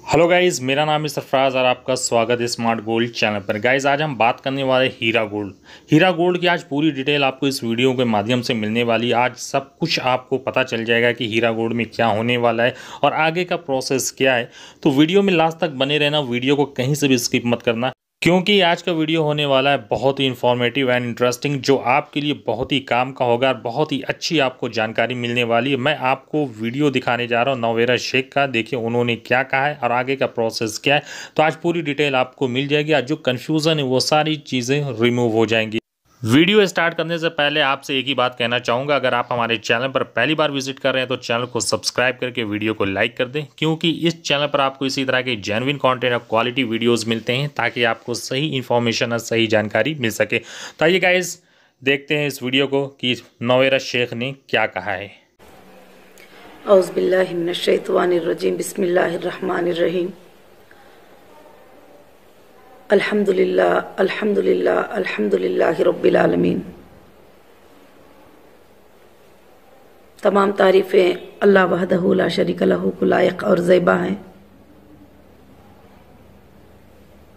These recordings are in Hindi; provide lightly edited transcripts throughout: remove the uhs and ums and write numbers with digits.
हेलो गाइज़, मेरा नाम है सरफराज और आपका स्वागत है स्मार्ट गोल्ड चैनल पर। गाइज़, आज हम बात करने वाले हीरा गोल्ड की आज पूरी डिटेल आपको इस वीडियो के माध्यम से मिलने वाली। आज सब कुछ आपको पता चल जाएगा कि हीरा गोल्ड में क्या होने वाला है और आगे का प्रोसेस क्या है। तो वीडियो में लास्ट तक बने रहना, वीडियो को कहीं से भी स्किप मत करना, क्योंकि आज का वीडियो होने वाला है बहुत ही इन्फॉर्मेटिव एंड इंटरेस्टिंग, जो आपके लिए बहुत ही काम का होगा और बहुत ही अच्छी आपको जानकारी मिलने वाली है। मैं आपको वीडियो दिखाने जा रहा हूं नौवेरा शेख का। देखिए उन्होंने क्या कहा है और आगे का प्रोसेस क्या है। तो आज पूरी डिटेल आपको मिल जाएगी। आज जो कन्फ्यूज़न है वो सारी चीज़ें रिमूव हो जाएंगी। वीडियो स्टार्ट करने से पहले आपसे एक ही बात कहना चाहूँगा, अगर आप हमारे चैनल पर पहली बार विजिट कर रहे हैं तो चैनल को सब्सक्राइब करके वीडियो को लाइक कर दें, क्योंकि इस चैनल पर आपको इसी तरह के जेन्युइन कंटेंट और क्वालिटी वीडियोस मिलते हैं ताकि आपको सही इन्फॉर्मेशन और सही जानकारी मिल सके। तो आइए गाइस, देखते हैं इस वीडियो को कि नौवेरा शेख ने क्या कहा है। औज़ु बिल्लाहि मिनश शैतानिर रजीम, बिस्मिल्लाहिर रहमानिर रहीम। अल्हम्दुलिल्लाह अल्हम्दुलिल्लाह अल्हम्दुलिल्लाहि रब्बिल आलमीन। तमाम तारीफ़ें अल्लाह वहदहू ला शरीक लहू को लायक और ज़ैबा हैं।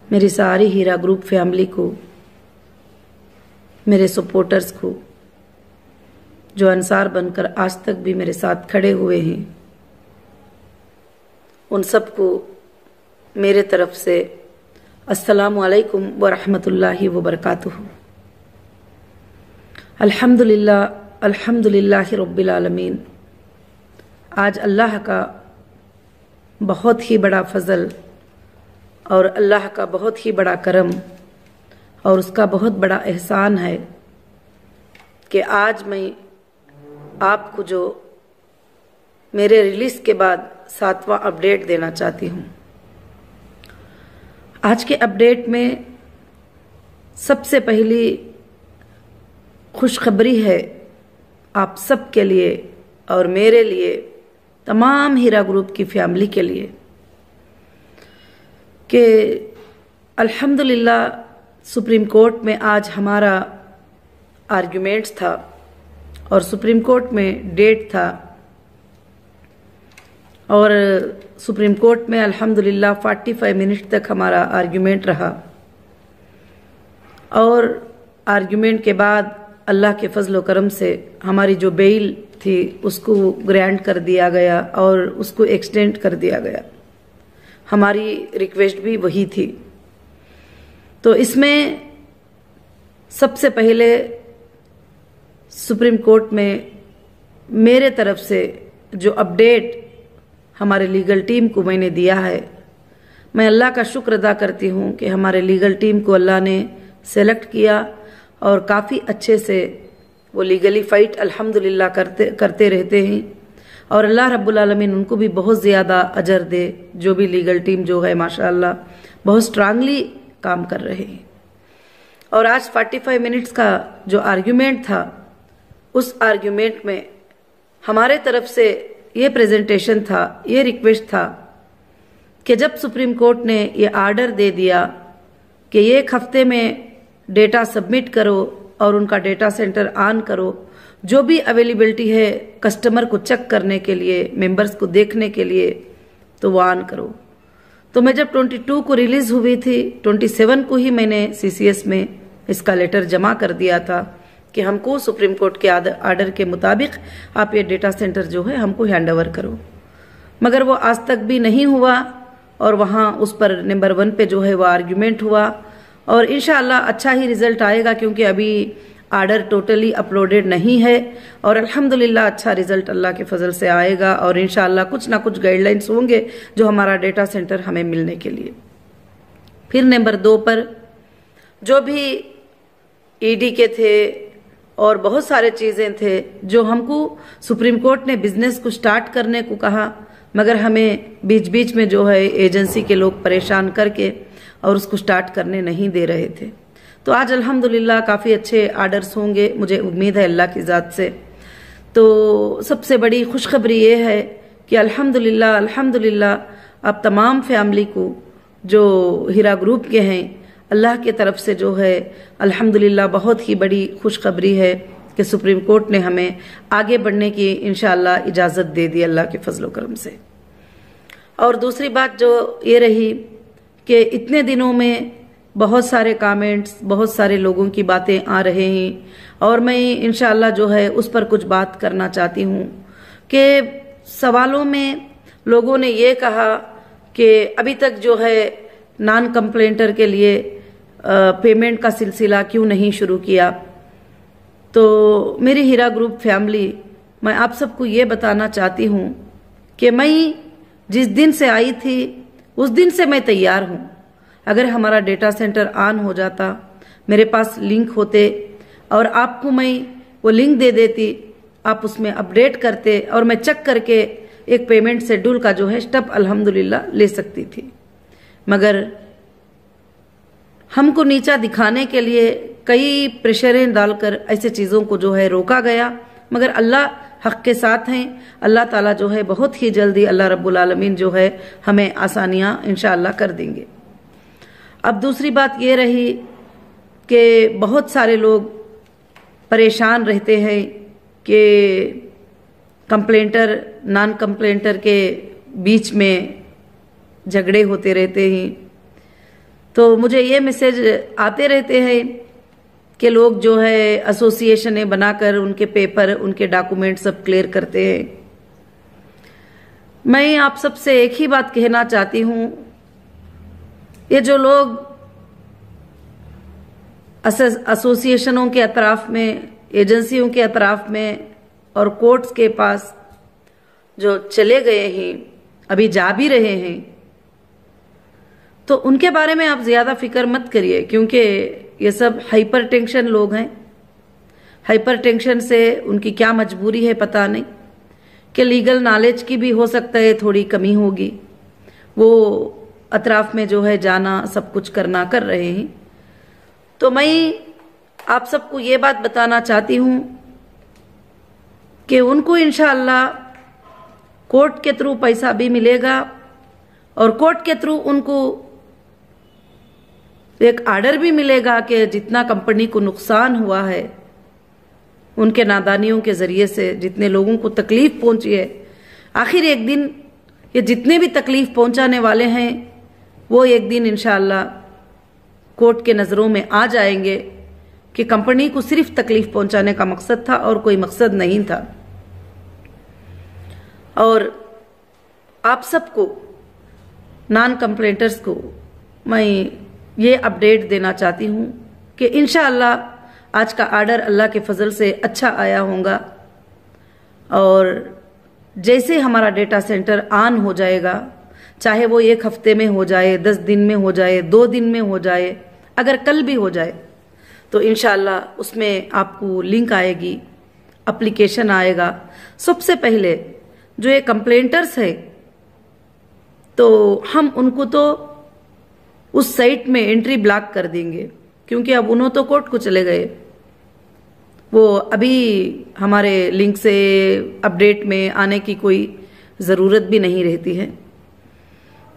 मेरी सारी हीरा ग्रुप फैमिली को, मेरे सपोर्टर्स को, जो अंसार बनकर आज तक भी मेरे साथ खड़े हुए हैं, उन सबको मेरे तरफ से अस्सलामु अलैकुम व रहमतुल्लाहि व बरकातुहू। अल्हम्दुलिल्लाह अल्हम्दुलिल्लाहि रब्बिल आलमीन। आज अल्लाह का बहुत ही बड़ा फजल और अल्लाह का बहुत ही बड़ा करम और उसका बहुत बड़ा एहसान है कि आज मैं आपको जो मेरे रिलीज़ के बाद 7वां अपडेट देना चाहती हूँ। आज के अपडेट में सबसे पहली खुशखबरी है आप सब के लिए और मेरे लिए, तमाम हीरा ग्रुप की फैमिली के लिए, कि अल्हम्दुलिल्लाह सुप्रीम कोर्ट में आज हमारा आर्ग्यूमेंट्स था और सुप्रीम कोर्ट में डेट था और सुप्रीम कोर्ट में अल्हम्दुलिल्लाह 45 मिनट तक हमारा आर्ग्यूमेंट रहा और आर्ग्यूमेंट के बाद अल्लाह के फजल व करम से हमारी जो बेल थी उसको ग्रांट कर दिया गया और उसको एक्सटेंड कर दिया गया। हमारी रिक्वेस्ट भी वही थी। तो इसमें सबसे पहले सुप्रीम कोर्ट में मेरे तरफ से जो अपडेट हमारे लीगल टीम को मैंने दिया है, मैं अल्लाह का शुक्र अदा करती हूँ कि हमारे लीगल टीम को अल्लाह ने सेलेक्ट किया और काफ़ी अच्छे से वो लीगली फाइट अल्हम्दुलिल्लाह करते रहते हैं और अल्लाह रब्बुल आलमीन उनको भी बहुत ज़्यादा अजर दे। जो भी लीगल टीम जो है माशाअल्लाह बहुत स्ट्रांगली काम कर रहे हैं। और आज 45 मिनट्स का जो आर्ग्यूमेंट था, उस आर्ग्यूमेंट में हमारे तरफ से ये प्रेजेंटेशन था, ये रिक्वेस्ट था कि जब सुप्रीम कोर्ट ने ये आर्डर दे दिया कि एक हफ्ते में डेटा सबमिट करो और उनका डेटा सेंटर ऑन करो, जो भी अवेलेबिलिटी है कस्टमर को चेक करने के लिए, मेंबर्स को देखने के लिए, तो वो ऑन करो। तो मैं जब 22 को रिलीज हुई थी, 27 को ही मैंने सीसीएस में इसका लेटर जमा कर दिया था कि हमको सुप्रीम कोर्ट के आर्डर के मुताबिक आप ये डेटा सेंटर जो है हमको हैंड ओवर करो। मगर वो आज तक भी नहीं हुआ और वहाँ उस पर नंबर 1 पे जो है वो आर्ग्यूमेंट हुआ और इंशाअल्लाह अच्छा ही रिजल्ट आएगा, क्योंकि अभी आर्डर टोटली अपलोडेड नहीं है और अल्हम्दुलिल्लाह अच्छा रिजल्ट अल्लाह के फजल से आएगा और इंशाअल्लाह कुछ ना कुछ गाइडलाइंस होंगे जो हमारा डेटा सेंटर हमें मिलने के लिए। फिर नंबर 2 पर जो भी ईडी के थे और बहुत सारे चीज़ें थे जो हमको सुप्रीम कोर्ट ने बिजनेस को स्टार्ट करने को कहा, मगर हमें बीच बीच में जो है एजेंसी के लोग परेशान करके और उसको स्टार्ट करने नहीं दे रहे थे। तो आज अल्हम्दुलिल्लाह काफ़ी अच्छे आर्डर्स होंगे, मुझे उम्मीद है अल्लाह की ज़ात से। तो सबसे बड़ी खुशखबरी ये है कि अल्हम्दुलिल्लाह अल्हम्दुलिल्लाह अब तमाम फैमिली को जो हीरा ग्रुप के हैं, अल्लाह की तरफ से जो है अल्हम्दुलिल्लाह बहुत ही बड़ी खुशखबरी है कि सुप्रीम कोर्ट ने हमें आगे बढ़ने की इंशाअल्लाह इजाज़त दे दी अल्लाह के फजल करम से। और दूसरी बात जो ये रही कि इतने दिनों में बहुत सारे कमेंट्स, बहुत सारे लोगों की बातें आ रहे हैं और मैं इंशाअल्लाह जो है उस पर कुछ बात करना चाहती हूँ कि सवालों में लोगों ने ये कहा कि अभी तक जो है नॉन कंप्लेंटर के लिए पेमेंट का सिलसिला क्यों नहीं शुरू किया। तो मेरी हीरा ग्रुप फैमिली, मैं आप सबको ये बताना चाहती हूँ कि मैं जिस दिन से आई थी उस दिन से मैं तैयार हूँ। अगर हमारा डेटा सेंटर ऑन हो जाता, मेरे पास लिंक होते और आपको मैं वो लिंक दे देती, आप उसमें अपडेट करते और मैं चेक करके एक पेमेंट शेड्यूल का जो है स्टेप अल्हम्दुलिल्लाह ले सकती थी। मगर हमको नीचा दिखाने के लिए कई प्रेशरें डालकर ऐसे चीज़ों को जो है रोका गया, मगर अल्लाह हक के साथ हैं। अल्लाह ताला जो है बहुत ही जल्दी अल्लाह रब्बुल आलमीन जो है हमें आसानियां इंशाअल्लाह कर देंगे। अब दूसरी बात ये रही कि बहुत सारे लोग परेशान रहते हैं कि कंप्लेंटर नॉन कंप्लेंटर के बीच में झगड़े होते रहते हैं। तो मुझे ये मैसेज आते रहते हैं कि लोग जो है एसोसिएशनें बनाकर उनके पेपर, उनके डॉक्यूमेंट सब क्लियर करते हैं। मैं आप सबसे एक ही बात कहना चाहती हूँ, ये जो लोग एसोसिएशनों के अतराफ में, एजेंसियों के अतराफ में और कोर्ट्स के पास जो चले गए हैं, अभी जा भी रहे हैं, तो उनके बारे में आप ज्यादा फिक्र मत करिए, क्योंकि ये सब हाइपर टेंशन लोग हैं। हाइपर टेंशन से उनकी क्या मजबूरी है पता नहीं, कि लीगल नॉलेज की भी हो सकता है थोड़ी कमी होगी। वो अतराफ में जो है जाना, सब कुछ करना कर रहे हैं। तो मैं आप सबको ये बात बताना चाहती हूँ कि उनको इंशाअल्लाह कोर्ट के थ्रू पैसा भी मिलेगा और कोर्ट के थ्रू उनको एक आर्डर भी मिलेगा कि जितना कंपनी को नुकसान हुआ है उनके नादानियों के जरिए से, जितने लोगों को तकलीफ पहुंची है, आखिर एक दिन ये जितने भी तकलीफ पहुंचाने वाले हैं वो एक दिन इंशाअल्लाह कोर्ट के नजरों में आ जाएंगे कि कंपनी को सिर्फ तकलीफ पहुंचाने का मकसद था और कोई मकसद नहीं था। और आप सबको, नॉन कंप्लेंटर्स को मैं ये अपडेट देना चाहती हूँ कि इंशाअल्लाह आज का आर्डर अल्लाह के फजल से अच्छा आया होगा और जैसे हमारा डेटा सेंटर ऑन हो जाएगा, चाहे वो 1 हफ्ते में हो जाए, 10 दिन में हो जाए, 2 दिन में हो जाए, अगर कल भी हो जाए, तो इंशाअल्लाह उसमें आपको लिंक आएगी, एप्लीकेशन आएगा। सबसे पहले जो ये कंप्लेंटर्स है, तो हम उनको तो उस साइट में एंट्री ब्लॉक कर देंगे, क्योंकि अब उन्होंने तो कोर्ट को चले गए, वो अभी हमारे लिंक से अपडेट में आने की कोई ज़रूरत भी नहीं रहती है।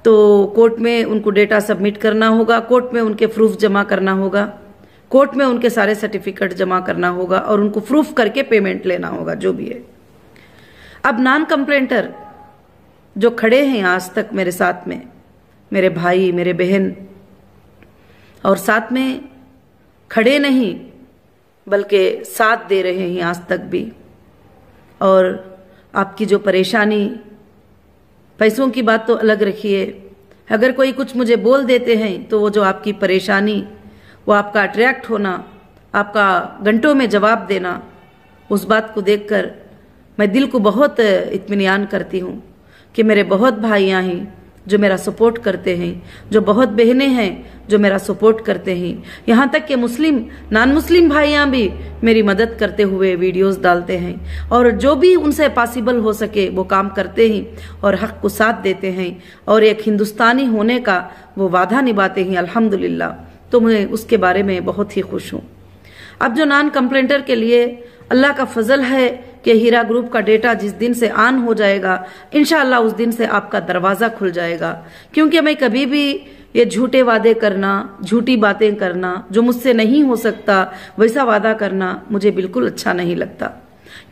तो कोर्ट में उनको डेटा सबमिट करना होगा, कोर्ट में उनके प्रूफ जमा करना होगा, कोर्ट में उनके सारे सर्टिफिकेट जमा करना होगा और उनको प्रूफ करके पेमेंट लेना होगा, जो भी है। अब नॉन कंप्लेंटर जो खड़े हैं आज तक मेरे साथ में, मेरे भाई, मेरे बहन, और साथ में खड़े नहीं बल्कि साथ दे रहे हैं आज तक भी, और आपकी जो परेशानी, पैसों की बात तो अलग रखिए, अगर कोई कुछ मुझे बोल देते हैं तो वो जो आपकी परेशानी, वो आपका अट्रैक्ट होना, आपका घंटों में जवाब देना, उस बात को देखकर मैं दिल को बहुत इत्मीनान करती हूँ कि मेरे बहुत भाइयाँ हैं जो मेरा सपोर्ट करते हैं, जो बहुत बहनें हैं जो मेरा सपोर्ट करते हैं, यहाँ तक कि मुस्लिम, नॉन मुस्लिम भाइयाँ भी मेरी मदद करते हुए वीडियोस डालते हैं, और जो भी उनसे पॉसिबल हो सके वो काम करते हैं और हक को साथ देते हैं और एक हिंदुस्तानी होने का वो वादा निभाते हैं, अल्हम्दुलिल्लाह। तो मैं उसके बारे में बहुत ही खुश हूँ। अब जो नॉन कंप्लेंटर के लिए अल्लाह का फजल है कि हीरा ग्रुप का डेटा जिस दिन से ऑन हो जाएगा, इंशाअल्लाह उस दिन से आपका दरवाजा खुल जाएगा, क्योंकि मैं कभी भी ये झूठे वादे करना, झूठी बातें करना, जो मुझसे नहीं हो सकता वैसा वादा करना मुझे बिल्कुल अच्छा नहीं लगता।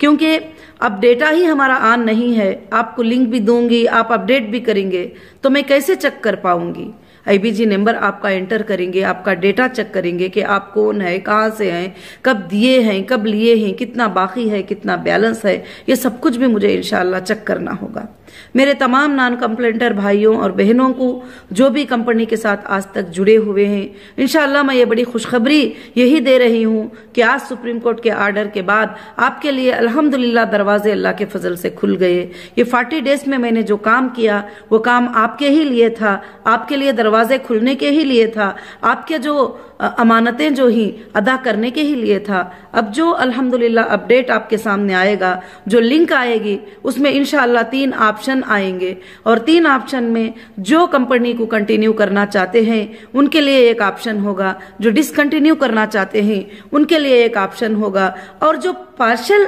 क्योंकि अब डेटा ही हमारा ऑन नहीं है, आपको लिंक भी दूंगी, आप अपडेट भी करेंगे, तो मैं कैसे चेक कर पाऊंगी? आईबीजी नंबर आपका एंटर करेंगे, आपका डेटा चेक करेंगे कि आप कौन है, कहाँ से हैं, कब दिए हैं, कब लिए हैं, कितना बाकी है, कितना बैलेंस है, ये सब कुछ भी मुझे इंशाल्लाह चेक करना होगा। मेरे तमाम नॉन कंप्लेंटर भाइयों और बहनों को जो भी कंपनी के साथ आज तक जुड़े हुए हैं, इंशाल्लाह मैं ये बड़ी खुशखबरी यही दे रही हूँ कि आज सुप्रीम कोर्ट के आर्डर के बाद आपके लिए अल्हम्दुलिल्लाह दरवाजे अल्लाह के फजल से खुल गए। ये 40 डेज में मैंने जो काम किया वो काम आपके ही लिए था, आपके लिए दरवाजे खुलने के ही लिए था, आपके जो अमानतें जो ही अदा करने के ही लिए था। अब जो अल्हम्दुलिल्लाह अपडेट आपके सामने आएगा, जो लिंक आएगी, उसमें इंशाअल्लाह 3 ऑप्शन आएंगे और 3 ऑप्शन में जो कंपनी को कंटिन्यू करना चाहते हैं उनके लिए एक ऑप्शन होगा, जो डिसकंटिन्यू करना चाहते हैं उनके लिए एक ऑप्शन होगा, और जो पार्शियल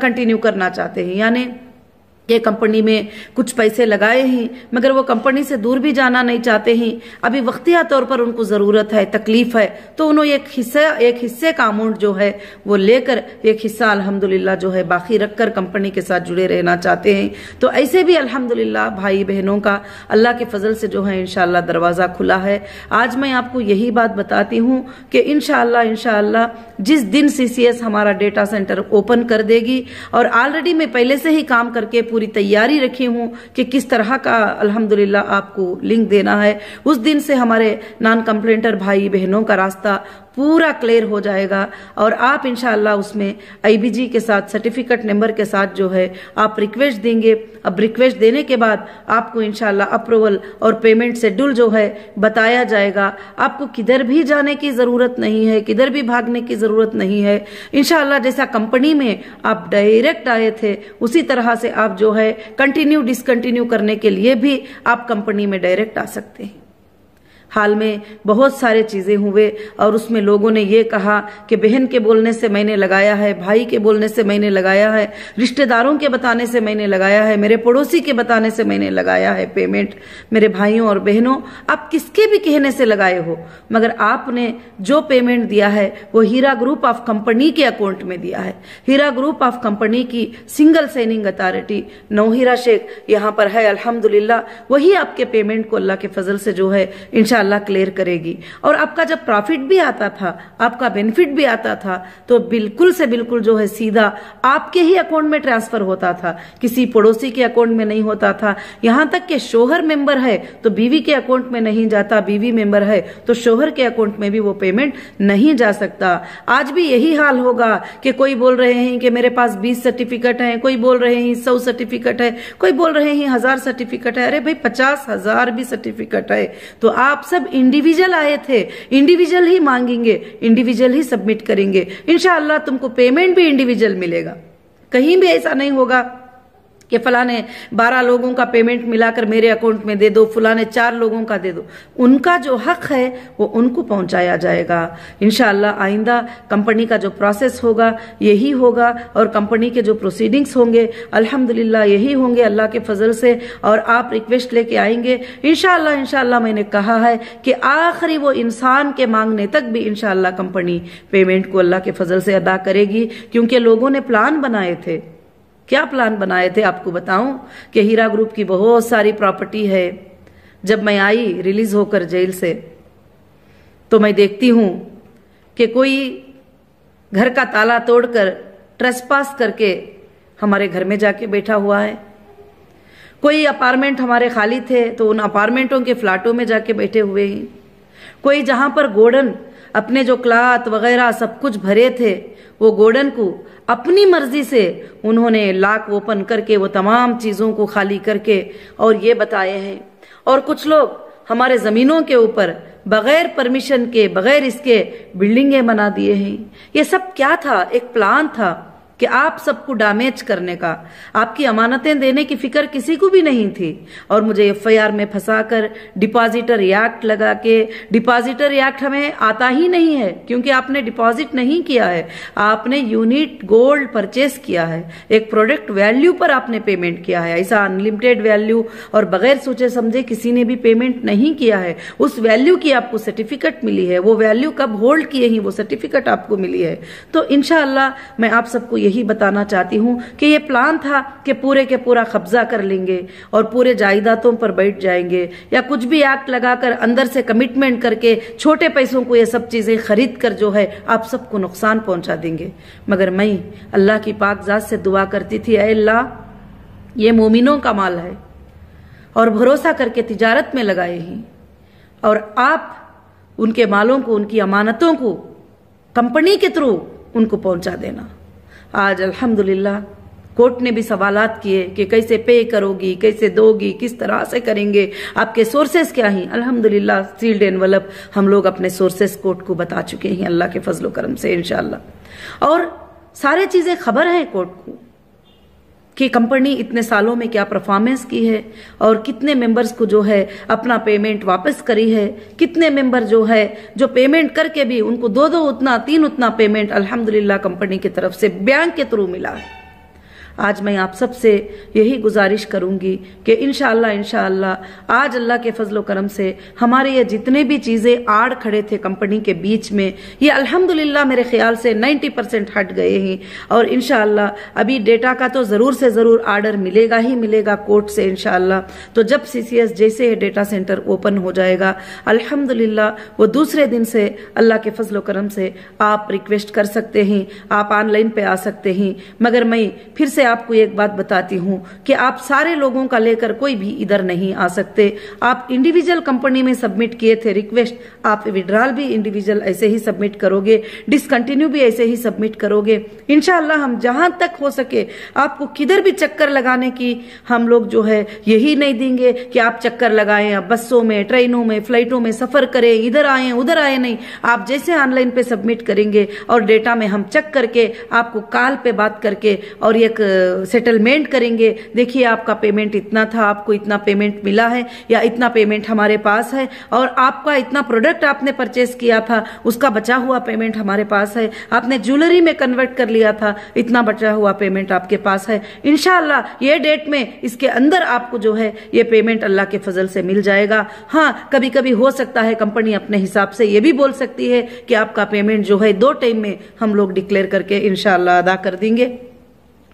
कंटिन्यू करना चाहते हैं, यानी ये कंपनी में कुछ पैसे लगाए हैं मगर वो कंपनी से दूर भी जाना नहीं चाहते हैं, अभी वक्तिया तौर पर उनको जरूरत है, तकलीफ है, तो उन्होंने एक हिस्से का अमाउंट जो है वो लेकर एक हिस्सा अल्हम्दुलिल्लाह जो है बाकी रखकर कंपनी के साथ जुड़े रहना चाहते हैं। तो ऐसे भी अल्हम्दुलिल्लाह भाई बहनों का अल्लाह के फजल से जो है इंशाअल्लाह दरवाजा खुला है। आज मैं आपको यही बात बताती हूँ कि इंशाअल्लाह जिस दिन सीसीएस हमारा डेटा सेंटर ओपन कर देगी, और ऑलरेडी मैं पहले से ही काम करके पूरी तैयारी रखी हूं कि किस तरह का अल्हम्दुलिल्लाह आपको लिंक देना है, उस दिन से हमारे नॉन कंप्लेंटर भाई बहनों का रास्ता पूरा क्लियर हो जाएगा और आप इंशाअल्लाह उसमें आईबीजी के साथ सर्टिफिकेट नंबर के साथ जो है आप रिक्वेस्ट देंगे। अब रिक्वेस्ट देने के बाद आपको इंशाअल्लाह अप्रूवल और पेमेंट शेड्यूल जो है बताया जाएगा। आपको किधर भी जाने की जरूरत नहीं है, किधर भी भागने की जरूरत नहीं है। इंशाअल्लाह जैसा कंपनी में आप डायरेक्ट आए थे उसी तरह से आप जो है कंटिन्यू डिसकंटिन्यू करने के लिए भी आप कंपनी में डायरेक्ट आ सकते हैं। हाल में बहुत सारे चीजें हुए और उसमें लोगों ने ये कहा कि बहन के बोलने से मैंने लगाया है, भाई के बोलने से मैंने लगाया है, रिश्तेदारों के बताने से मैंने लगाया है, मेरे पड़ोसी के बताने से मैंने लगाया है पेमेंट। मेरे भाइयों और बहनों, आप किसके भी कहने से लगाए हो, मगर आपने जो पेमेंट दिया है वो हीरा ग्रुप ऑफ कंपनी के अकाउंट में दिया है। हीरा ग्रुप ऑफ कंपनी की सिंगल साइनिंग अथॉरिटी नौहीरा शेख यहाँ पर है, अल्हम्दुलिल्लाह वही आपके पेमेंट को अल्लाह के फजल से जो है इंशाअल्लाह क्लियर करेगी। और आपका जब प्रॉफिट भी आता था, आपका बेनिफिट भी आता था, तो बिल्कुल से बिल्कुल जो है सीधा आपके ही अकाउंट में ट्रांसफर होता था, किसी पड़ोसी के अकाउंट में नहीं होता था। यहां तक कि शोहर मेंबर है तो बीवी के अकाउंट में नहीं जाता, बीवी मेंबर है तो शोहर के अकाउंट में भी वो पेमेंट नहीं जा सकता। आज भी यही हाल होगा कि कोई बोल रहे हैं कि मेरे पास 20 सर्टिफिकेट है, कोई बोल रहे हैं 100 सर्टिफिकेट है, कोई बोल रहे हैं 1000 सर्टिफिकेट है। अरे भाई 50,000 भी सर्टिफिकेट है तो आप सब इंडिविजुअल आए थे, इंडिविजुअल ही मांगेंगे, इंडिविजुअल ही सबमिट करेंगे, इंशाअल्लाह तुमको पेमेंट भी इंडिविजुअल मिलेगा। कहीं भी ऐसा नहीं होगा कि फलाने 12 लोगों का पेमेंट मिलाकर मेरे अकाउंट में दे दो, फलाने 4 लोगों का दे दो। उनका जो हक है वो उनको पहुंचाया जाएगा। इंशाअल्लाह आइंदा कंपनी का जो प्रोसेस होगा यही होगा और कंपनी के जो प्रोसीडिंग्स होंगे अल्हम्दुलिल्लाह यही होंगे अल्लाह के फजल से। और आप रिक्वेस्ट लेके आएंगे इंशाअल्लाह मैंने कहा है कि आखिरी वो इंसान के मांगने तक भी इंशाअल्लाह कंपनी पेमेंट को अल्लाह के फजल से अदा करेगी, क्योंकि लोगों ने प्लान बनाए थे। क्या प्लान बनाए थे आपको बताऊं कि हीरा ग्रुप की बहुत सारी प्रॉपर्टी है। जब मैं आई रिलीज होकर जेल से तो मैं देखती हूं कि कोई घर का ताला तोड़कर ट्रेसपास करके हमारे घर में जाके बैठा हुआ है। कोई अपार्टमेंट हमारे खाली थे तो उन अपार्टमेंटों के फ्लैटों में जाके बैठे हुए हैं। कोई जहां पर गोडन अपने जो क्लाथ वगैरह सब कुछ भरे थे वो गोडन को अपनी मर्जी से उन्होंने लॉक ओपन करके वो तमाम चीजों को खाली करके और ये बताए हैं। और कुछ लोग हमारे जमीनों के ऊपर बगैर परमिशन के, बगैर इसके बिल्डिंगें बना दिए हैं। ये सब क्या था? एक प्लान था कि आप सबको डैमेज करने का, आपकी अमानतें देने की फिक्र किसी को भी नहीं थी। और मुझे एफआईआर में फंसाकर डिपॉजिटर एक्ट लगा के, डिपॉजिटर एक्ट हमें आता ही नहीं है क्योंकि आपने डिपॉजिट नहीं किया है, आपने यूनिट गोल्ड परचेस किया है, एक प्रोडक्ट वैल्यू पर आपने पेमेंट किया है। ऐसा अनलिमिटेड वैल्यू और बगैर सोचे समझे किसी ने भी पेमेंट नहीं किया है। उस वैल्यू की आपको सर्टिफिकेट मिली है, वो वैल्यू कब होल्ड किए ही वो सर्टिफिकेट आपको मिली है। तो इंशाअल्लाह मैं आप सबको यही बताना चाहती हूँ कि ये प्लान था कि पूरे के पूरा कब्जा कर लेंगे और पूरे जायदादों पर बैठ जाएंगे, या कुछ भी एक्ट लगाकर अंदर से कमिटमेंट करके छोटे पैसों को ये सब चीजें खरीद कर जो है आप सबको नुकसान पहुंचा देंगे। मगर मैं अल्लाह की पाक जात से दुआ करती थी, ऐ अल्लाह, ये मोमिनों का माल है और भरोसा करके तिजारत में लगाए हैं, और आप उनके मालों को, उनकी अमानतों को कंपनी के थ्रू उनको पहुंचा देना। आज अल्हम्दुलिल्लाह कोर्ट ने भी सवालात किए कि कैसे पे करोगी, कैसे दोगी, किस तरह से करेंगे, आपके सोर्सेस क्या हैं। अल्हम्दुलिल्लाह सील्ड एनवलप हम लोग अपने सोर्सेस कोर्ट को बता चुके हैं अल्लाह के फजलो करम से इंशाअल्लाह। और सारे चीजें खबर है कोर्ट को कि कंपनी इतने सालों में क्या परफॉर्मेंस की है और कितने मेंबर्स को जो है अपना पेमेंट वापस करी है, कितने मेंबर जो है जो पेमेंट करके भी उनको दो उतना, तीन उतना पेमेंट अल्हम्दुलिल्लाह कंपनी की तरफ से बैंक के थ्रू मिला है। आज मैं आप सबसे यही गुजारिश करूंगी कि इंशाअल्लाह आज अल्लाह के फजलो करम से हमारे ये जितने भी चीजें आड़ खड़े थे कंपनी के बीच में, ये अल्हम्दुलिल्लाह मेरे ख्याल से 90% हट गए हैं। और इंशाअल्लाह अभी डेटा का तो जरूर से जरूर आर्डर मिलेगा ही मिलेगा कोर्ट से इंशाअल्लाह। तो जब CCS जैसे डेटा सेंटर ओपन हो जाएगा अल्हम्दुलिल्लाह वो दूसरे दिन से अल्लाह के फजलो करम से आप रिक्वेस्ट कर सकते हैं, आप ऑनलाइन पे आ सकते हैं। मगर मैं फिर से आपको एक बात बताती हूं कि आप सारे लोगों का लेकर कोई भी इधर नहीं आ सकते। आप इंडिविजुअल कंपनी में सबमिट किए थे रिक्वेस्ट, आप विड्रॉल भी इंडिविजुअल ऐसे ही सबमिट करोगे, डिसकंटिन्यू भी ऐसे ही सबमिट करोगे। इंशाअल्लाह हम जहां तक हो सके आपको किधर भी चक्कर लगाने की हम लोग जो है यही नहीं देंगे कि आप चक्कर लगाएं, आप बसों में, ट्रेनों में, फ्लाइटों में सफर करें, इधर आए उधर आए नहीं। आप जैसे ऑनलाइन पे सबमिट करेंगे और डेटा में हम चेक करके आपको कॉल पे बात करके और एक सेटलमेंट करेंगे, देखिए आपका पेमेंट इतना था, आपको इतना पेमेंट मिला है या इतना पेमेंट हमारे पास है, और आपका इतना प्रोडक्ट आपने परचेस किया था उसका बचा हुआ पेमेंट हमारे पास है, आपने ज्वेलरी में कन्वर्ट कर लिया था, इतना बचा हुआ पेमेंट आपके पास है। इंशाअल्लाह ये डेट में इसके अंदर आपको जो है ये पेमेंट अल्लाह के फजल से मिल जाएगा। हाँ, कभी कभी हो सकता है कंपनी अपने हिसाब से ये भी बोल सकती है कि आपका पेमेंट जो है 2 टाइम में हम लोग डिक्लेयर करके इंशाअल्लाह अदा कर देंगे।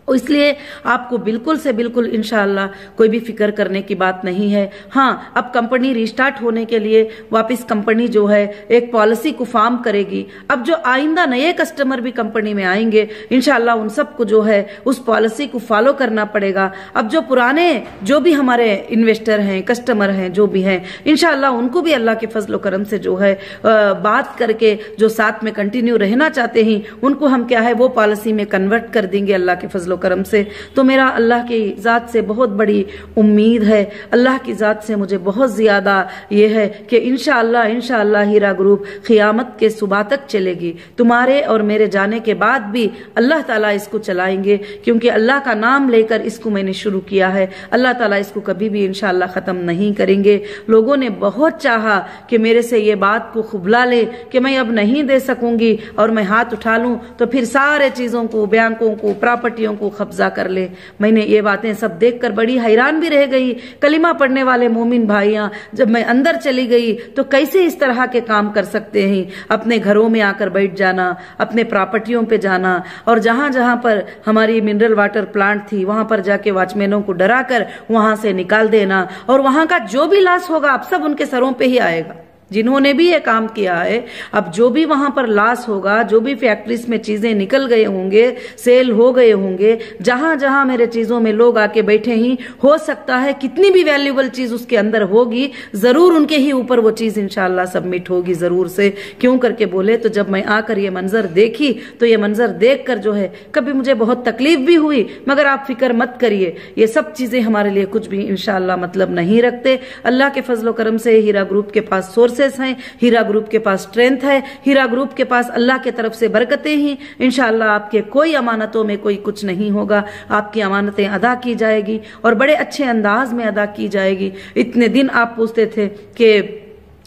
इसलिए आपको बिल्कुल से बिल्कुल इंशाअल्लाह कोई भी फिक्र करने की बात नहीं है। हाँ, अब कंपनी रिस्टार्ट होने के लिए वापस कंपनी जो है एक पॉलिसी को फॉर्म करेगी। अब जो आइंदा नए कस्टमर भी कंपनी में आएंगे इंशाअल्लाह उन सबको जो है उस पॉलिसी को फॉलो करना पड़ेगा। अब जो पुराने जो भी हमारे इन्वेस्टर हैं, कस्टमर हैं, जो भी हैं, इंशाअल्लाह उनको भी अल्लाह के फजलो करम से जो है बात करके जो साथ में कंटिन्यू रहना चाहते हैं उनको हम क्या है वो पॉलिसी में कन्वर्ट कर देंगे अल्लाह के फजलो करम से। तो मेरा अल्लाह की जात से बहुत बड़ी उम्मीद है, अल्लाह की जात से मुझे बहुत ज्यादा ये है कि इंशाअल्लाह हीरा ग्रुप क़ियामत के सुबह तक चलेगी। तुम्हारे और मेरे जाने के बाद भी अल्लाह ताला इसको चलाएंगे, क्योंकि अल्लाह का नाम लेकर इसको मैंने शुरू किया है। अल्लाह ताला इसको कभी भी इंशाअल्लाह खत्म नहीं करेंगे। लोगों ने बहुत चाहा कि मेरे से ये बात को खुबला ले कि मैं अब नहीं दे सकूंगी और मैं हाथ उठा लूं तो फिर सारे चीजों को, बैंकों को, प्रॉपर्टियों को कब्जा कर ले। मैंने ये बातें सब देखकर बड़ी हैरान भी रह गई। कलिमा पढ़ने वाले मोमिन भाइयां, जब मैं अंदर चली गई तो कैसे इस तरह के काम कर सकते हैं, अपने घरों में आकर बैठ जाना, अपने प्रॉपर्टियों पे जाना, और जहां जहां पर हमारी मिनरल वाटर प्लांट थी वहां पर जाके वॉचमैनों को डराकर वहां से निकाल देना, और वहां का जो भी लॉस होगा अब सब उनके सरों पे ही आएगा जिन्होंने भी ये काम किया है। अब जो भी वहां पर लॉस होगा, जो भी फैक्ट्रीज में चीजें निकल गए होंगे, सेल हो गए होंगे, जहां जहां मेरे चीजों में लोग आके बैठे ही, हो सकता है कितनी भी वैल्यूएबल चीज उसके अंदर होगी जरूर उनके ही ऊपर वो चीज इंशाअल्लाह सबमिट होगी जरूर से। क्यों करके बोले तो जब मैं आकर ये मंजर देखी तो ये मंजर देख कर जो है कभी मुझे बहुत तकलीफ भी हुई, मगर आप फिक्र मत करिए, ये सब चीजें हमारे लिए कुछ भी इंशाअल्लाह मतलब नहीं रखते। अल्लाह के फजलो करम से हीरा ग्रुप के पास सोर्सेस हैं, हीरा ग्रुप के पास स्ट्रेंथ है, हीरा ग्रुप के पास अल्लाह के तरफ से बरकतें ही। इंशाअल्लाह आपके कोई अमानतों में कोई कुछ नहीं होगा, आपकी अमानतें अदा की जाएगी और बड़े अच्छे अंदाज में अदा की जाएगी। इतने दिन आप पूछते थे कि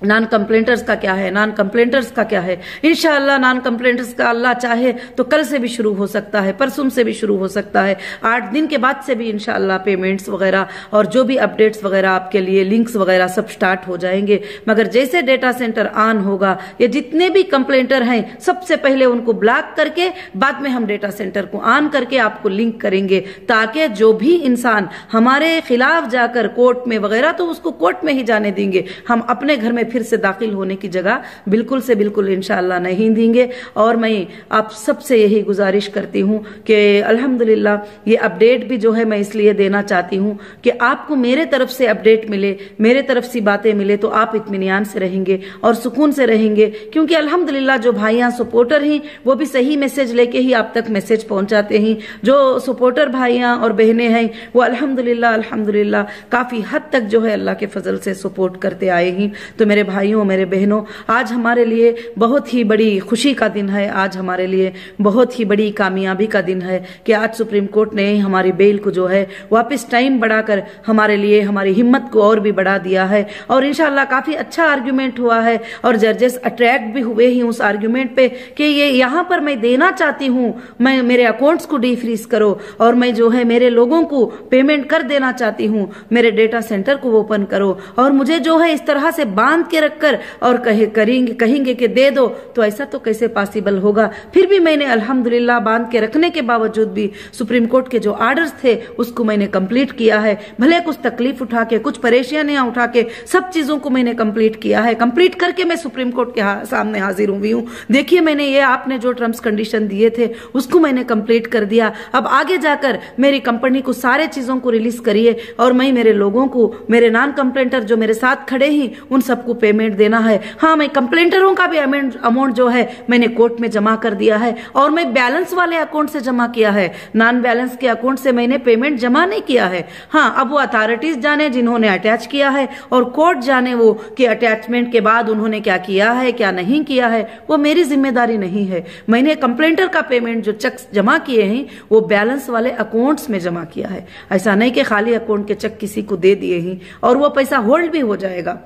नॉन कंप्लेंटर्स का क्या है, नॉन कंप्लेंटर्स का क्या है। इंशाअल्लाह नॉन कंप्लेंटर्स का अल्लाह चाहे तो कल से भी शुरू हो सकता है, परसों से भी शुरू हो सकता है, 8 दिन के बाद से भी इंशाअल्लाह पेमेंट्स वगैरह और जो भी अपडेट्स वगैरह आपके लिए लिंक्स वगैरह सब स्टार्ट हो जाएंगे। मगर जैसे डेटा सेंटर ऑन होगा, ये जितने भी कंप्लेंटर हैं सबसे पहले उनको ब्लॉक करके बाद में हम डेटा सेंटर को ऑन करके आपको लिंक करेंगे, ताकि जो भी इंसान हमारे खिलाफ जाकर कोर्ट में वगैरह, तो उसको कोर्ट में ही जाने देंगे, हम अपने घर में फिर से दाखिल होने की जगह बिल्कुल से बिल्कुल इंशाअल्लाह नहीं देंगे। और मैं आप सबसे यही गुजारिश करती हूं कि अल्हम्दुलिल्लाह ये अपडेट भी जो है मैं इसलिए देना चाहती हूं कि आपको मेरे तरफ से अपडेट मिले, मेरे तरफ से बातें मिले, तो आप इत्मीनान से रहेंगे और सुकून से रहेंगे। क्योंकि अल्हम्दुलिल्लाह जो भाइयां सपोर्टर हैं वो भी सही मैसेज लेके ही आप तक मैसेज पहुंचाते हैं। जो सपोर्टर भाइयां और बहनें हैं वो अल्हम्दुलिल्लाह काफी हद तक जो है अल्लाह के फजल से सपोर्ट करते आए हैं। तो मेरे भाइयों, मेरे बहनों, आज हमारे लिए बहुत ही बड़ी खुशी का दिन है, आज हमारे लिए बहुत ही बड़ी कामयाबी का दिन है कि आज सुप्रीम कोर्ट ने हमारी बेल को जो है वापस टाइम बढ़ाकर हमारे लिए हमारी हिम्मत को और भी बढ़ा दिया है। और इंशाल्लाह काफी अच्छा आर्ग्यूमेंट हुआ है और जजेस अट्रैक्ट भी हुए ही उस आर्ग्यूमेंट पे कि ये यहाँ पर मैं देना चाहती हूँ, मैं मेरे अकाउंट्स को डीफ्रीज करो और मैं जो है मेरे लोगों को पेमेंट कर देना चाहती हूँ, मेरे डेटा सेंटर को ओपन करो। और मुझे जो है इस तरह से बांध के रखकर और कहेंगे कि दे दो, तो ऐसा तो कैसे पॉसिबल होगा। फिर भी मैंने अल्हम्दुलिल्लाह बांध के रखने के बावजूद भी सुप्रीम कोर्ट के जो आर्डर्स थे उसको मैंने कंप्लीट किया है। भले कुछ तकलीफ उठा के, कुछ परेशानियां उठा के, सब चीजों को मैंने कंप्लीट किया है। कंप्लीट करके मैं सुप्रीम कोर्ट के सामने हाजिर हुई हूँ। देखिए मैंने ये आपने जो टर्म्स कंडीशन दिए थे उसको मैंने कंप्लीट कर दिया। अब आगे जाकर मेरी कंपनी को सारे चीजों को रिलीज करिए और मैं मेरे लोगों को, मेरे नॉन कंप्लेंटर जो मेरे साथ खड़े हैं उन सबको पेमेंट देना है। हाँ, मैं कंप्लेंटरों का भी अमाउंट जो है मैंने कोर्ट में जमा कर दिया है और मैं बैलेंस वाले अकाउंट से जमा किया है, नॉन बैलेंस के अकाउंट से मैंने पेमेंट जमा नहीं किया है। हाँ, अब वो अथॉरिटीज जाने जिन्होंने अटैच किया है और कोर्ट जाने वो कि अटैचमेंट के बाद उन्होंने क्या किया है क्या नहीं किया है, वो मेरी जिम्मेदारी नहीं है। मैंने कंप्लेंटर का पेमेंट जो चेक जमा किए हैं वो बैलेंस वाले अकाउंट्स में जमा किया है। ऐसा नहीं कि खाली अकाउंट के चेक किसी को दे दिए हैं और वो पैसा होल्ड भी हो जाएगा,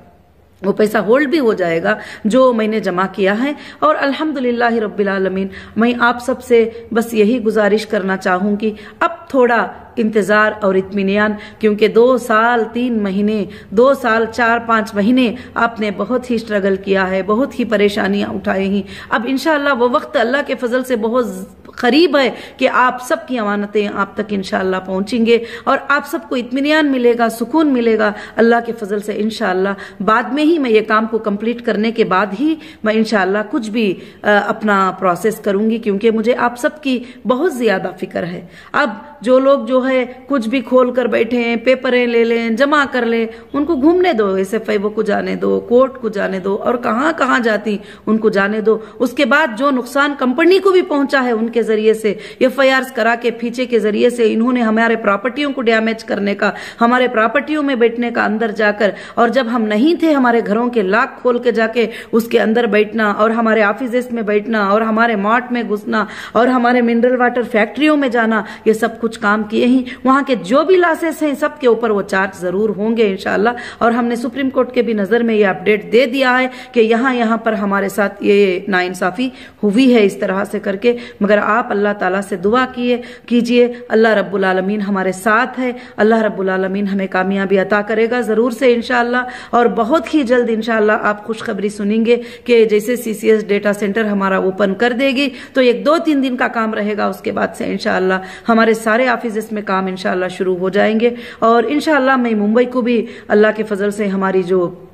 वो पैसा होल्ड भी हो जाएगा जो मैंने जमा किया है। और अल्हम्दुलिल्लाह रब्बिल आलमीन, मैं आप सबसे बस यही गुजारिश करना चाहूंगी, अब थोड़ा इंतजार और इत्मीनान, क्योंकि 2 साल 3 महीने, 2 साल 4-5 महीने आपने बहुत ही स्ट्रगल किया है, बहुत ही परेशानियां उठाई हैं। अब इंशाअल्लाह वो वक्त अल्लाह के फजल से बहुत करीब है कि आप सबकी अमानतें आप तक इंशाअल्लाह पहुंचेंगे और आप सबको इत्मीनान मिलेगा, सुकून मिलेगा अल्लाह के फजल से इंशाअल्लाह। बाद में ही मैं ये काम को कंप्लीट करने के बाद ही मैं इंशाअल्लाह कुछ भी अपना प्रोसेस करूंगी, क्योंकि मुझे आप सबकी बहुत ज्यादा फिक्र है। अब जो लोग जो है कुछ भी खोल कर बैठे हैं, पेपरें ले लें, जमा कर लें, उनको घूमने दो, SFIO को जाने दो, कोर्ट को जाने दो और कहां कहां जाती उनको जाने दो। उसके बाद जो नुकसान कंपनी को भी पहुंचा है उनके जरिए से, FIRs करा के फीचे के जरिए से इन्होंने हमारे प्रॉपर्टियों को डैमेज करने का, हमारे प्रॉपर्टियों में बैठने का अंदर जाकर, और जब हम नहीं थे हमारे घरों के लॉक खोल के जाके उसके अंदर बैठना और हमारे ऑफिस में बैठना और हमारे मार्ट में घुसना और हमारे मिनरल वाटर फैक्ट्रियों में जाना, ये सब कुछ काम किए ही। वहां के जो भी लॉसेस हैं सबके ऊपर वो चार्ज जरूर होंगे इंशाल्लाह। और हमने सुप्रीम कोर्ट के भी नजर में ये अपडेट दे दिया है कि यहाँ पर हमारे साथ ये नाइंसाफी हुई है इस तरह से करके। मगर आप अल्लाह ताला से दुआ कीजिए, अल्लाह रब्बुल आलमीन हमारे साथ है, अल्लाह रब्बुल आलमीन हमें कामयाबी अता करेगा जरूर से इंशाल्लाह। और बहुत ही जल्द इंशाल्लाह आप खुशखबरी सुनेंगे कि जैसे CCS डेटा सेंटर हमारा ओपन कर देगी तो 1-2-3 दिन का काम रहेगा, उसके बाद से इंशाल्लाह हमारे सारे ऑफिस में काम इंशाल्लाह शुरू हो जाएंगे। और इंशाल्लाह मैं मुंबई को भी अल्लाह के फजल से हमारी जो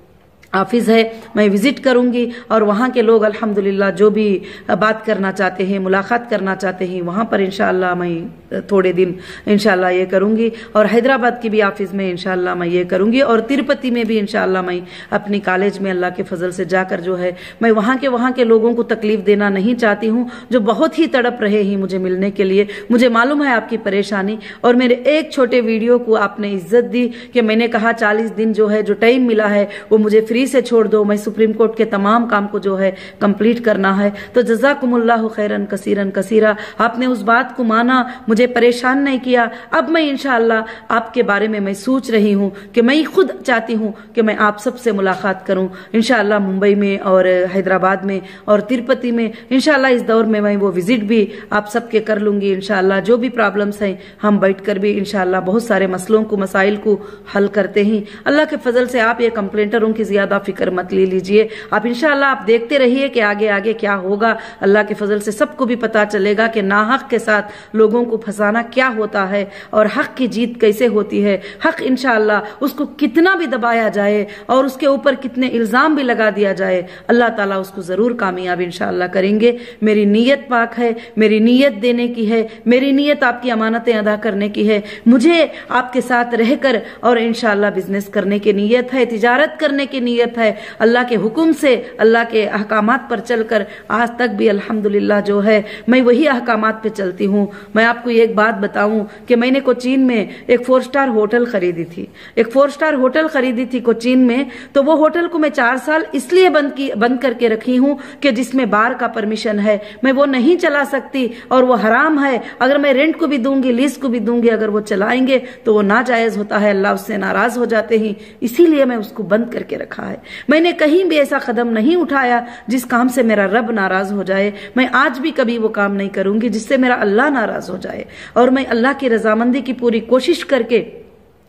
ऑफिस है मैं विजिट करूंगी और वहां के लोग अल्हम्दुलिल्लाह जो भी बात करना चाहते हैं, मुलाकात करना चाहते हैं, वहां पर इंशाल्लाह मैं थोड़े दिन इंशाल्लाह ये करूंगी। और हैदराबाद की भी ऑफिस में इंशाल्लाह मैं ये करूंगी और तिरुपति में भी इंशाल्लाह मैं अपनी कॉलेज में अल्लाह के फजल से जाकर जो है मैं वहां के लोगों को तकलीफ देना नहीं चाहती हूँ, जो बहुत ही तड़प रहे हैं मुझे मिलने के लिए। मुझे मालूम है आपकी परेशानी, और मेरे एक छोटे वीडियो को आपने इज्जत दी कि मैंने कहा 40 दिन जो है जो टाइम मिला है वो मुझे फ्री से छोड़ दो, मैं सुप्रीम कोर्ट के तमाम काम को जो है कंप्लीट करना है। तो जज़ाकुमुल्लाहु खैरन कसीरन कसीरा, आपने उस बात को माना, मुझे परेशान नहीं किया। अब मैं इंशाअल्लाह आपके बारे में मैं सोच रही हूँ कि मैं खुद चाहती हूँ कि मैं आप सबसे मुलाकात करूँ इंशाअल्लाह, मुंबई में और हैदराबाद में और तिरुपति में इंशाअल्लाह। इस दौर में मैं वो विजिट भी आप सबके कर लूंगी इंशाअल्लाह। जो भी प्रॉब्लम्स हैं हम बैठकर भी इंशाअल्लाह बहुत सारे मसलों को, मसाइल को हल करते हैं। अल्लाह के फजल से आप ये कंप्लेंटरों की ज्यादा फिक्र मत ले लीजिए। आप इंशाअल्लाह आप देखते रहिए कि आगे आगे क्या होगा। अल्लाह के फजल से सबको भी पता चलेगा कि नाहक के साथ लोगों को फंसाना क्या होता है और हक की जीत कैसे होती है। हक इंशाअल्लाह उसको कितना भी दबाया जाए और उसके ऊपर कितने इल्जाम भी लगा दिया जाए, अल्लाह ताला उसको जरूर कामयाब इंशाअल्लाह करेंगे। मेरी नीयत पाक है, मेरी नीयत देने की है, मेरी नीयत आपकी अमानतें अदा करने की है। मुझे आपके साथ रहकर और इंशाअल्लाह बिजनेस करने की नीयत है, तिजारत करने की नीयत है। अल्लाह के हुक्म से, अल्लाह के अहकामात पर चलकर आज तक भी अल्हम्दुलिल्लाह जो है मैं वही अहकामात पे चलती हूँ। मैं आपको एक बात बताऊं कि मैंने कोचीन में एक 4 स्टार होटल खरीदी थी, एक 4 स्टार होटल खरीदी थी कोचीन में। तो वो होटल को मैं 4 साल इसलिए बंद करके रखी हूँ कि जिसमें बार का परमिशन है, मैं वो नहीं चला सकती और वो हराम है। अगर मैं रेंट को भी दूंगी, लीज को भी दूंगी, अगर वो चलाएंगे तो वो नाजायज होता है, अल्लाह उससे नाराज हो जाते हैं। इसीलिए मैं उसको बंद करके रखा है। मैंने कहीं भी ऐसा कदम नहीं उठाया जिस काम से मेरा रब नाराज हो जाए। मैं आज भी कभी वो काम नहीं करूंगी जिससे मेरा अल्लाह नाराज हो जाए। और मैं अल्लाह की रजामंदी की पूरी कोशिश करके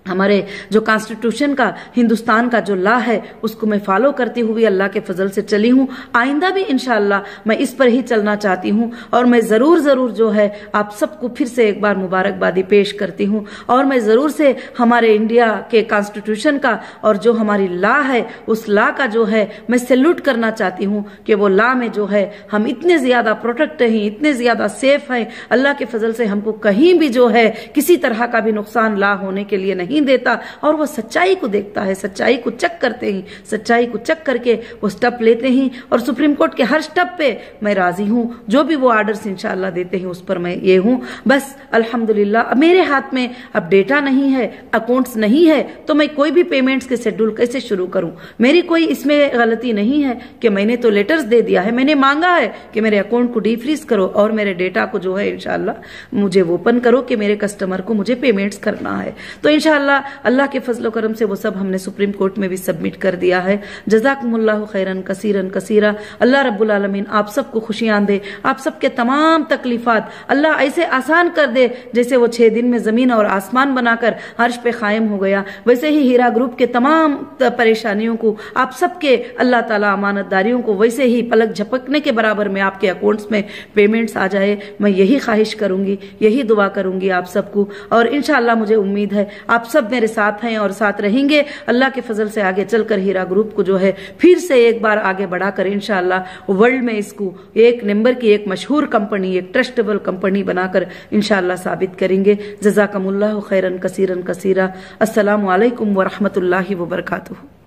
हमारे जो कॉन्स्टिट्यूशन का, हिंदुस्तान का जो लॉ है उसको मैं फॉलो करती हुई अल्लाह के फजल से चली हूँ। आइंदा भी इंशाअल्लाह मैं इस पर ही चलना चाहती हूँ। और मैं जरूर जो है आप सबको फिर से एक बार मुबारकबादी पेश करती हूँ। और मैं जरूर से हमारे इंडिया के कॉन्स्टिट्यूशन का और जो हमारी लॉ है उस लॉ का जो है मैं सैल्यूट करना चाहती हूँ कि वो लॉ में जो है हम इतने ज्यादा प्रोटेक्ट हैं, इतने ज्यादा सेफ हैं। अल्लाह के फजल से हमको कहीं भी जो है किसी तरह का भी नुकसान लॉ होने के लिए नहीं देता। और वो सच्चाई को देखता है, सच्चाई को चेक करते हैं, सच्चाई को चेक करके वो स्टेप लेते हैं। और सुप्रीम कोर्ट के हर स्टेप पे मैं राजी हूँ। जो भी वो ऑर्डर्स इंशाअल्लाह देते हैं उस पर मैं ये हूँ। बस अल्हम्दुलिल्लाह मेरे हाथ में अब डेटा नहीं है, अकाउंट्स नहीं है, तो मैं कोई भी पेमेंट्स के शेड्यूल कैसे शुरू करूं। मेरी कोई इसमें गलती नहीं है कि मैंने तो लेटर्स दे दिया है, मैंने मांगा है कि मेरे अकाउंट को डीफ्रीज करो और मेरे डेटा को जो है इंशाअल्लाह मुझे ओपन करो कि मेरे कस्टमर को मुझे पेमेंट्स करना है। तो इंशाअल्लाह अल्लाह के फजल करम से वो सब हमने सुप्रीम कोर्ट में भी सबमिट कर दिया है। जज़ाकुमुल्लाहु खैरन कसीरन कसीरा। अल्लाह रब्बुल आलमीन आप सबको खुशियां दे, आप सबके तमाम तकलीफात अल्लाह ऐसे आसान कर दे जैसे वो 6 दिन में जमीन और आसमान बनाकर अर्श पे कायम हो गया। वैसे ही हीरा ग्रुप के तमाम परेशानियों को आप सबके अल्लाह ताला अमानतदारियों को वैसे ही पलक झपकने के बराबर में आपके अकाउंट्स में पेमेंट्स आ जाए। मैं यही ख्वाहिश करूंगी, यही दुआ करूंगी आप सबको। और इंशाअल्लाह मुझे उम्मीद है आप सब मेरे साथ हैं और साथ रहेंगे। अल्लाह के फजल से आगे चलकर हीरा ग्रुप को जो है फिर से एक बार आगे बढ़ाकर इंशाअल्लाह वर्ल्ड में इसको एक नंबर की, एक मशहूर कंपनी, एक ट्रस्टेबल कंपनी बनाकर इंशाअल्लाह साबित करेंगे। जज़ाकमुल्लाहु खैरन कसीरन कसीरा। अस्सलामु अलैकुम व रहमतुल्लाहि व बरकातुहू।